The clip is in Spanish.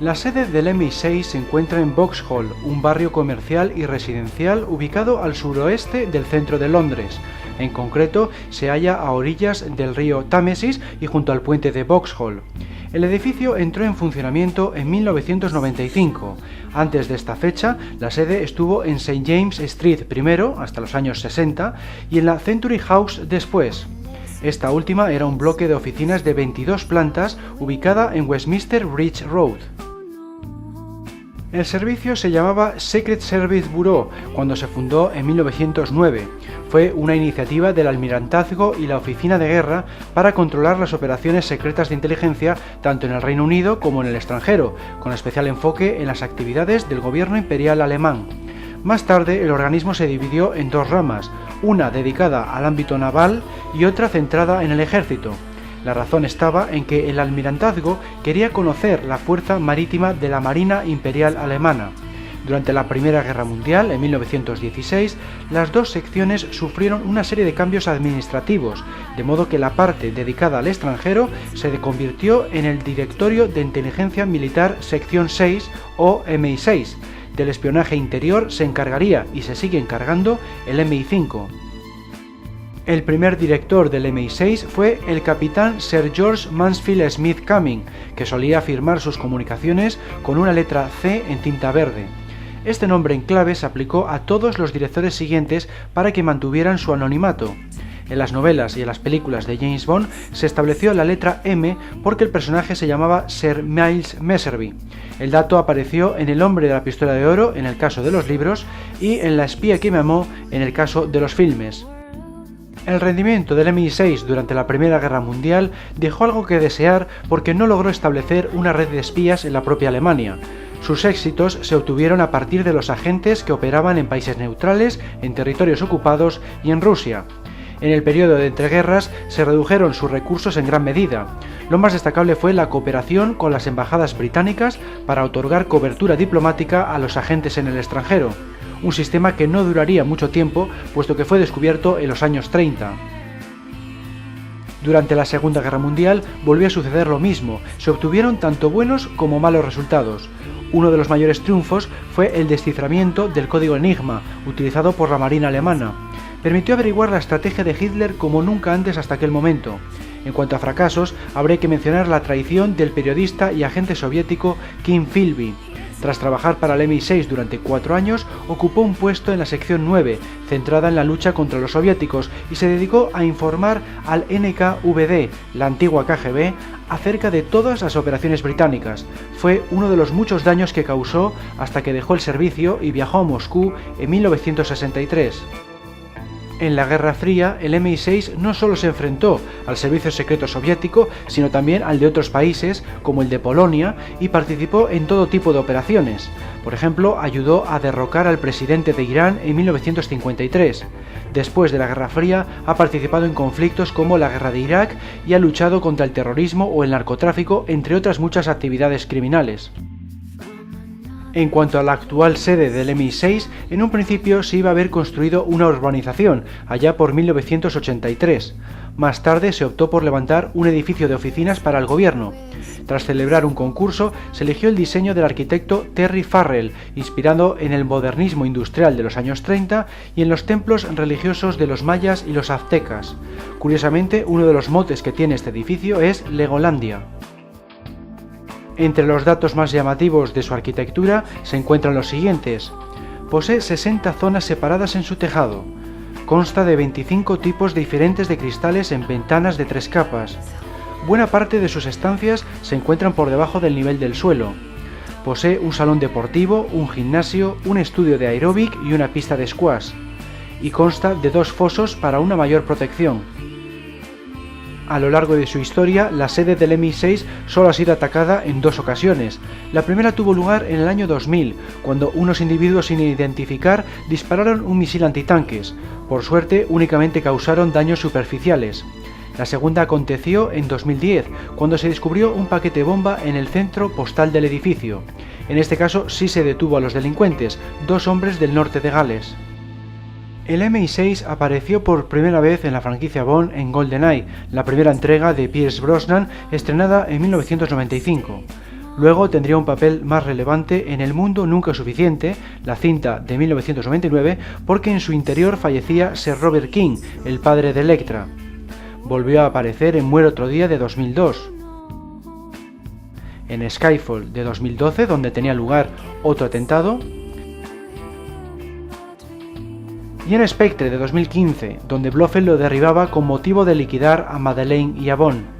La sede del MI6 se encuentra en Vauxhall, un barrio comercial y residencial ubicado al suroeste del centro de Londres. En concreto, se halla a orillas del río Támesis y junto al puente de Vauxhall. El edificio entró en funcionamiento en 1995. Antes de esta fecha, la sede estuvo en St. James Street primero, hasta los años 60, y en la Century House después. Esta última era un bloque de oficinas de 22 plantas ubicada en Westminster Bridge Road. El servicio se llamaba Secret Service Bureau cuando se fundó en 1909. Fue una iniciativa del Almirantazgo y la Oficina de Guerra para controlar las operaciones secretas de inteligencia tanto en el Reino Unido como en el extranjero, con especial enfoque en las actividades del gobierno imperial alemán. Más tarde, el organismo se dividió en dos ramas, una dedicada al ámbito naval y otra centrada en el ejército. La razón estaba en que el almirantazgo quería conocer la fuerza marítima de la Marina Imperial Alemana. Durante la Primera Guerra Mundial, en 1916, las dos secciones sufrieron una serie de cambios administrativos, de modo que la parte dedicada al extranjero se convirtió en el Directorio de Inteligencia Militar Sección 6 o MI6. Del espionaje interior se encargaría, y se sigue encargando, el MI5. El primer director del MI6 fue el capitán Sir George Mansfield Smith Cumming, que solía firmar sus comunicaciones con una letra C en tinta verde. Este nombre en clave se aplicó a todos los directores siguientes para que mantuvieran su anonimato. En las novelas y en las películas de James Bond se estableció la letra M porque el personaje se llamaba Sir Miles Messervy. El dato apareció en El hombre de la pistola de oro en el caso de los libros y en La espía que me amó en el caso de los filmes. El rendimiento del MI6 durante la Primera Guerra Mundial dejó algo que desear porque no logró establecer una red de espías en la propia Alemania. Sus éxitos se obtuvieron a partir de los agentes que operaban en países neutrales, en territorios ocupados y en Rusia. En el periodo de entreguerras se redujeron sus recursos en gran medida. Lo más destacable fue la cooperación con las embajadas británicas para otorgar cobertura diplomática a los agentes en el extranjero. Un sistema que no duraría mucho tiempo, puesto que fue descubierto en los años 30. Durante la Segunda Guerra Mundial volvió a suceder lo mismo, se obtuvieron tanto buenos como malos resultados. Uno de los mayores triunfos fue el desciframiento del código Enigma, utilizado por la Marina alemana. Permitió averiguar la estrategia de Hitler como nunca antes hasta aquel momento. En cuanto a fracasos, habría que mencionar la traición del periodista y agente soviético Kim Philby. Tras trabajar para el MI6 durante 4 años, ocupó un puesto en la sección 9, centrada en la lucha contra los soviéticos, y se dedicó a informar al NKVD, la antigua KGB, acerca de todas las operaciones británicas. Fue uno de los muchos daños que causó hasta que dejó el servicio y viajó a Moscú en 1963. En la Guerra Fría, el MI6 no solo se enfrentó al servicio secreto soviético, sino también al de otros países, como el de Polonia, y participó en todo tipo de operaciones. Por ejemplo, ayudó a derrocar al presidente de Irán en 1953. Después de la Guerra Fría, ha participado en conflictos como la Guerra de Irak y ha luchado contra el terrorismo o el narcotráfico, entre otras muchas actividades criminales. En cuanto a la actual sede del MI6, en un principio se iba a haber construido una urbanización, allá por 1983. Más tarde se optó por levantar un edificio de oficinas para el gobierno. Tras celebrar un concurso, se eligió el diseño del arquitecto Terry Farrell, inspirado en el modernismo industrial de los años 30 y en los templos religiosos de los mayas y los aztecas. Curiosamente, uno de los motes que tiene este edificio es Legolandia. Entre los datos más llamativos de su arquitectura se encuentran los siguientes. Posee 60 zonas separadas en su tejado. Consta de 25 tipos diferentes de cristales en ventanas de 3 capas. Buena parte de sus estancias se encuentran por debajo del nivel del suelo. Posee un salón deportivo, un gimnasio, un estudio de aeróbic y una pista de squash. Y consta de 2 fosos para una mayor protección. A lo largo de su historia, la sede del MI6 solo ha sido atacada en 2 ocasiones. La primera tuvo lugar en el año 2000, cuando unos individuos sin identificar dispararon un misil antitanques. Por suerte, únicamente causaron daños superficiales. La segunda aconteció en 2010, cuando se descubrió un paquete bomba en el centro postal del edificio. En este caso sí se detuvo a los delincuentes, 2 hombres del norte de Gales. El MI6 apareció por primera vez en la franquicia Bond en GoldenEye, la primera entrega de Pierce Brosnan, estrenada en 1995. Luego tendría un papel más relevante en El mundo nunca es suficiente, la cinta de 1999, porque en su interior fallecía Sir Robert King, el padre de Elektra. Volvió a aparecer en Muere otro día de 2002. En Skyfall de 2012, donde tenía lugar otro atentado. Y en Spectre de 2015, donde Blofeld lo derribaba con motivo de liquidar a Madeleine y a Bond.